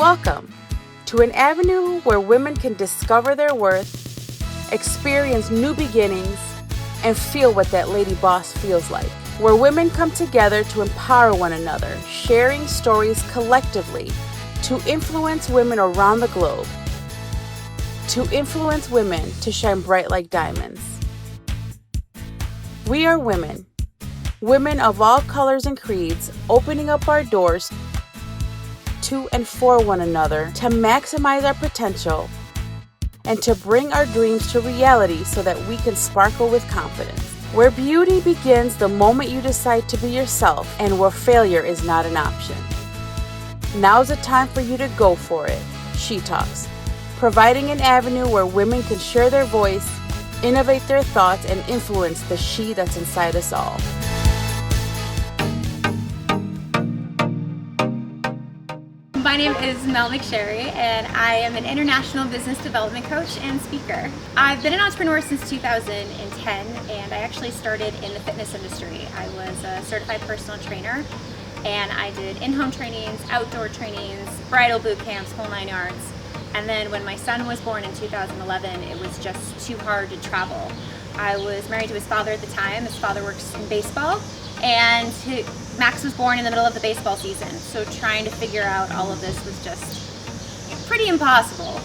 Welcome to an avenue where women can discover their worth, experience new beginnings, and feel what that lady boss feels like. Where women come together to empower one another, sharing stories collectively to influence women around the globe, to influence women to shine bright like diamonds. We are women, women of all colors and creeds, opening up our doors to and for one another to maximize our potential and to bring our dreams to reality so that we can sparkle with confidence. Where beauty begins the moment you decide to be yourself and where failure is not an option. Now's the time for you to go for it. She Talks, providing an avenue where women can share their voice, innovate their thoughts, and influence the she that's inside us all. My name is Mel McSherry, and I am an international business development coach and speaker. I've been an entrepreneur since 2010, and I actually started in the fitness industry. I was a certified personal trainer, and I did in-home trainings, outdoor trainings, bridal boot camps, whole 9 yards. And then when my son was born in 2011, it was just too hard to travel. I was married to his father at the time. His father works in baseball, and Max was born in the middle of the baseball season, so trying to figure out all of this was just pretty impossible.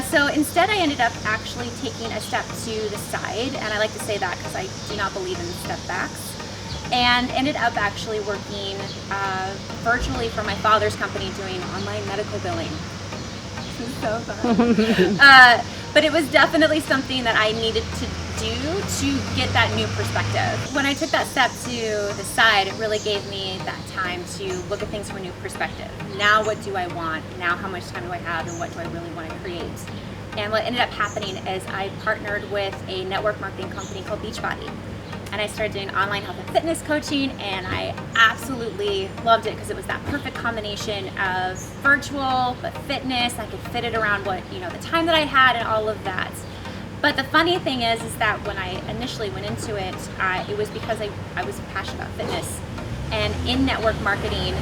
So instead I ended up actually taking a step to the side, and I like to say that because I do not believe in step backs, and ended up actually working virtually for my father's company doing online medical billing. This is so fun. But it was definitely something that I needed to do to get that new perspective. When I took that step to the side, it really gave me that time to look at things from a new perspective. Now what do I want? Now how much time do I have, and what do I really want to create? And what ended up happening is I partnered with a network marketing company called Beachbody. And I started doing online health and fitness coaching, and I absolutely loved it because it was that perfect combination of virtual but fitness. I could fit it around what, the time that I had and all of that. But the funny thing is that when I initially went into it, it was because I was passionate about fitness. And in network marketing,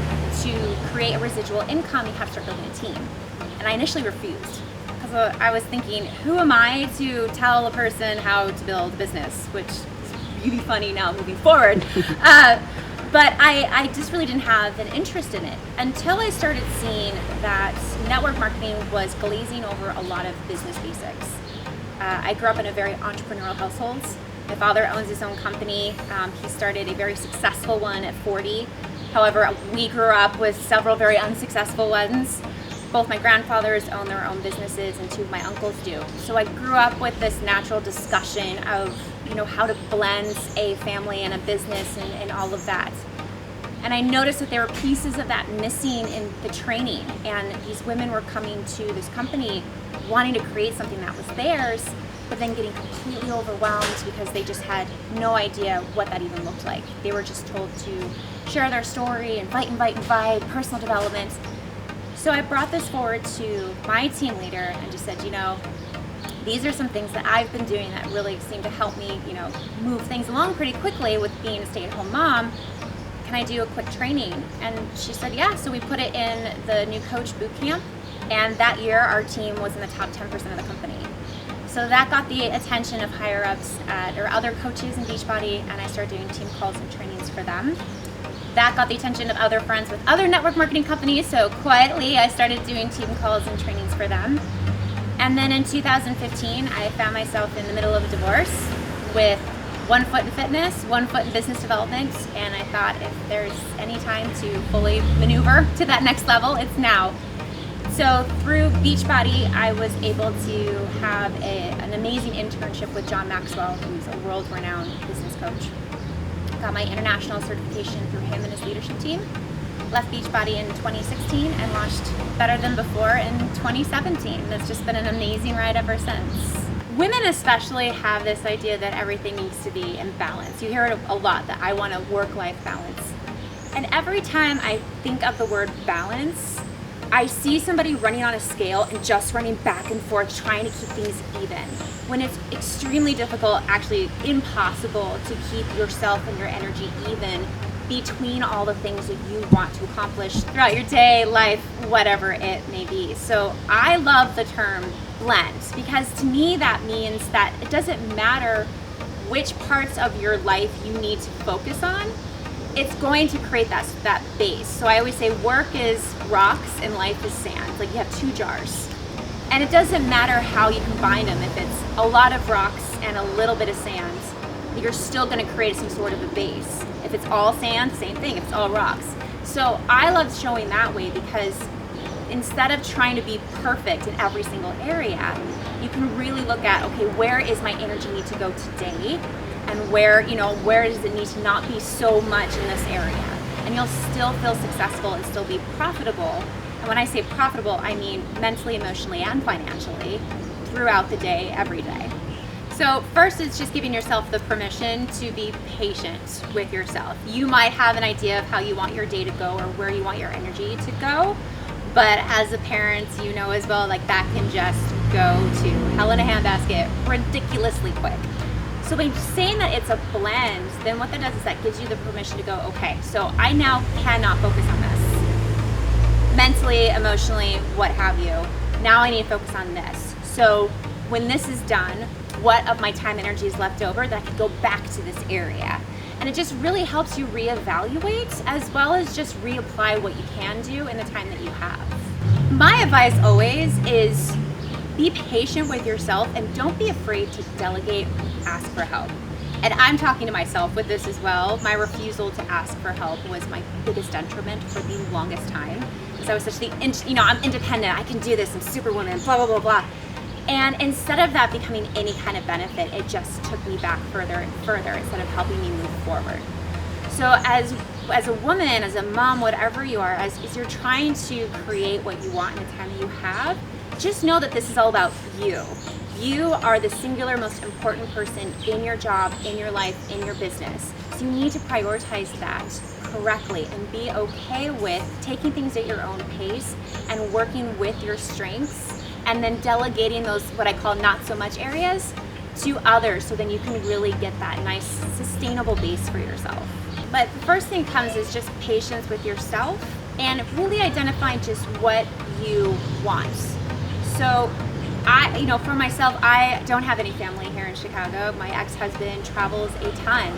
to create a residual income, you have to start building a team. And I initially refused because I was thinking, who am I to tell a person how to build a business, which really funny now moving forward. But I just really didn't have an interest in it until I started seeing that network marketing was glazing over a lot of business basics. I grew up in a very entrepreneurial household. My father owns his own company. He started a very successful one at 40. However, we grew up with several very unsuccessful ones. Both my grandfathers own their own businesses, and 2 of my uncles do. So I grew up with this natural discussion of how to blend a family and a business and all of that. And I noticed that there were pieces of that missing in the training, and these women were coming to this company wanting to create something that was theirs, but then getting completely overwhelmed because they just had no idea what that even looked like. They were just told to share their story, invite, personal development. So I brought this forward to my team leader and just said, these are some things that I've been doing that really seem to help me, move things along pretty quickly with being a stay-at-home mom. Can I do a quick training? And she said, yeah. So we put it in the new coach boot camp. And that year, our team was in the top 10% of the company. So that got the attention of higher-ups or other coaches in Beachbody, and I started doing team calls and trainings for them. That got the attention of other friends with other network marketing companies, so quietly I started doing team calls and trainings for them. And then in 2015, I found myself in the middle of a divorce with 1 foot in fitness, 1 foot in business development, and I thought if there's any time to fully maneuver to that next level, it's now. So through Beachbody, I was able to have an amazing internship with John Maxwell, who's a world-renowned business coach. Got my international certification through him and his leadership team. Left Beachbody in 2016 and launched Better Than Before in 2017. It's just been an amazing ride ever since. Women especially have this idea that everything needs to be in balance. You hear it a lot, that I want a work-life balance. And every time I think of the word balance, I see somebody running on a scale and just running back and forth trying to keep things even, when it's extremely difficult, actually impossible, to keep yourself and your energy even between all the things that you want to accomplish throughout your day, life, whatever it may be. So I love the term blend, because to me that means that it doesn't matter which parts of your life you need to focus on. It's going to create that base. So I always say work is rocks and life is sand. Like you have two jars. And it doesn't matter how you combine them. If it's a lot of rocks and a little bit of sand, you're still going to create some sort of a base. If it's all sand, same thing. If it's all rocks. So I love showing that way, because instead of trying to be perfect in every single area, you can really look at, okay, where is my energy need to go today? And where does it need to not be so much in this area? And you'll still feel successful and still be profitable. And when I say profitable, I mean mentally, emotionally, and financially throughout the day, every day. So first, it's just giving yourself the permission to be patient with yourself. You might have an idea of how you want your day to go or where you want your energy to go, but as a parent, you know as well, like that can just go to hell in a handbasket ridiculously quick. So by saying that it's a blend, then what that does is that gives you the permission to go, okay, so I now cannot focus on this. Mentally, emotionally, what have you. Now I need to focus on this. So when this is done, what of my time energy is left over that I could go back to this area? And it just really helps you reevaluate, as well as just reapply what you can do in the time that you have. My advice always is be patient with yourself and don't be afraid to delegate, ask for help. And I'm talking to myself with this as well. My refusal to ask for help was my biggest detriment for the longest time, because I was such I'm independent, I can do this, I'm superwoman, blah, blah, blah, blah. And instead of that becoming any kind of benefit, it just took me back further and further instead of helping me move forward. So as a woman, as a mom, whatever you are, as you're trying to create what you want in the time that you have, just know that this is all about you. You are the singular most important person in your job, in your life, in your business. So you need to prioritize that correctly and be okay with taking things at your own pace and working with your strengths, and then delegating those, what I call not so much areas, to others, so then you can really get that nice sustainable base for yourself. But the first thing comes is just patience with yourself and really identifying just what you want. So for myself, I don't have any family here in Chicago. My ex-husband travels a ton.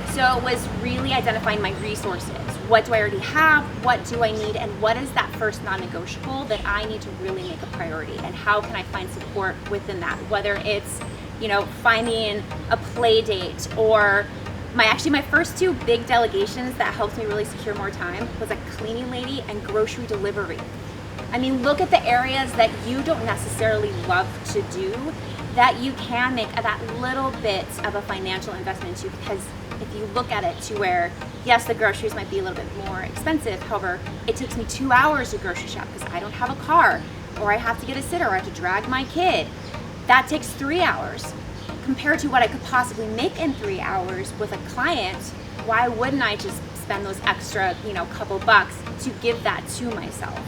So it was really identifying my resources. What do I already have? What do I need? And what is that first non-negotiable that I need to really make a priority? And how can I find support within that? Whether it's, finding a play date, or my first two big delegations that helped me really secure more time was a cleaning lady and grocery delivery. I mean, look at the areas that you don't necessarily love to do that you can make that little bit of a financial investment into, because if you look at it to where, yes, the groceries might be a little bit more expensive, however, it takes me 2 hours to grocery shop because I don't have a car, or I have to get a sitter, or I have to drag my kid. That takes 3 hours. Compared to what I could possibly make in 3 hours with a client, why wouldn't I just spend those extra, couple bucks to give that to myself?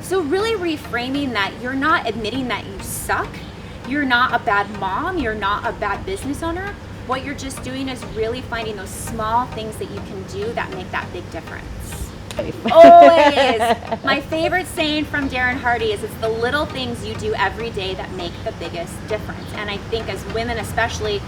So really reframing that you're not admitting that you suck, you're not a bad mom, you're not a bad business owner. What you're just doing is really finding those small things that you can do that make that big difference. Always. My favorite saying from Darren Hardy is, it's the little things you do every day that make the biggest difference. And I think as women especially,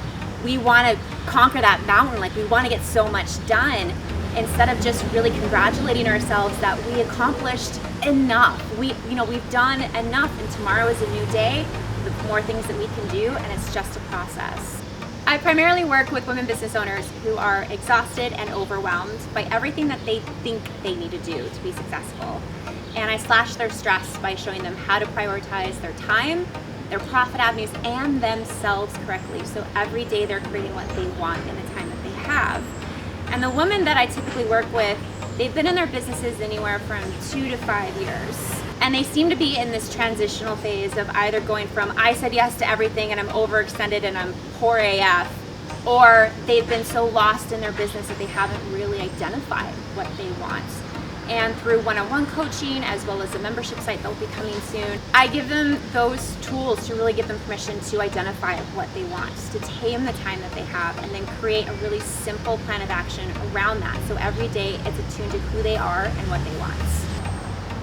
we want to conquer that mountain. Like, we want to get so much done, instead of just really congratulating ourselves that we accomplished enough. We've done enough, and tomorrow is a new day with more things that we can do, and it's just a process. I primarily work with women business owners who are exhausted and overwhelmed by everything that they think they need to do to be successful. And I slash their stress by showing them how to prioritize their time, their profit avenues, and themselves correctly. So every day they're creating what they want in the time that they have. And the women that I typically work with, they've been in their businesses anywhere from 2 to 5 years. And they seem to be in this transitional phase of either going from, I said yes to everything and I'm overextended and I'm poor AF, or they've been so lost in their business that they haven't really identified what they want. and through one-on-one coaching, as well as a membership site that will be coming soon, I give them those tools to really give them permission to identify what they want, to tame the time that they have, and then create a really simple plan of action around that. So every day it's attuned to who they are and what they want.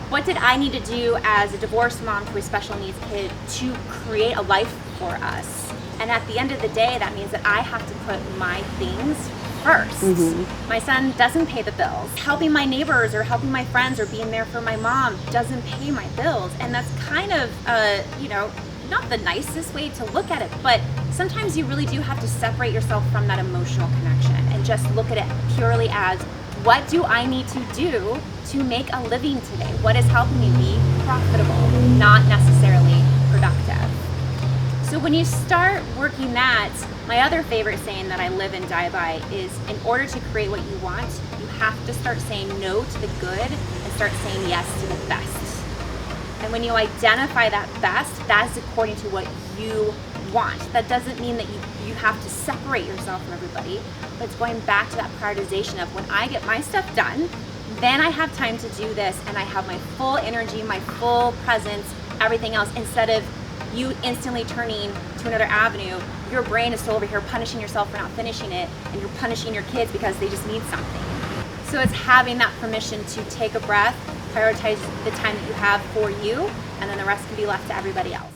What did I need to do as a divorced mom to a special needs kid to create a life for us? And at the end of the day, that means that I have to put my things first. My son doesn't pay the bills. Helping my neighbors or helping my friends or being there for my mom doesn't pay my bills. And that's kind of, not the nicest way to look at it, but sometimes you really do have to separate yourself from that emotional connection and just look at it purely as, what do I need to do to make a living today? What is helping me be profitable, not necessarily productive? So when you start working that, my other favorite saying that I live and die by is, in order to create what you want, you have to start saying no to the good and start saying yes to the best. And when you identify that best, that is according to what you want. That doesn't mean that you have to separate yourself from everybody, but it's going back to that prioritization of, when I get my stuff done, then I have time to do this, and I have my full energy, my full presence, everything else, instead of you instantly turning to another avenue. Your brain is still over here punishing yourself for not finishing it, and you're punishing your kids because they just need something. So it's having that permission to take a breath, prioritize the time that you have for you, and then the rest can be left to everybody else.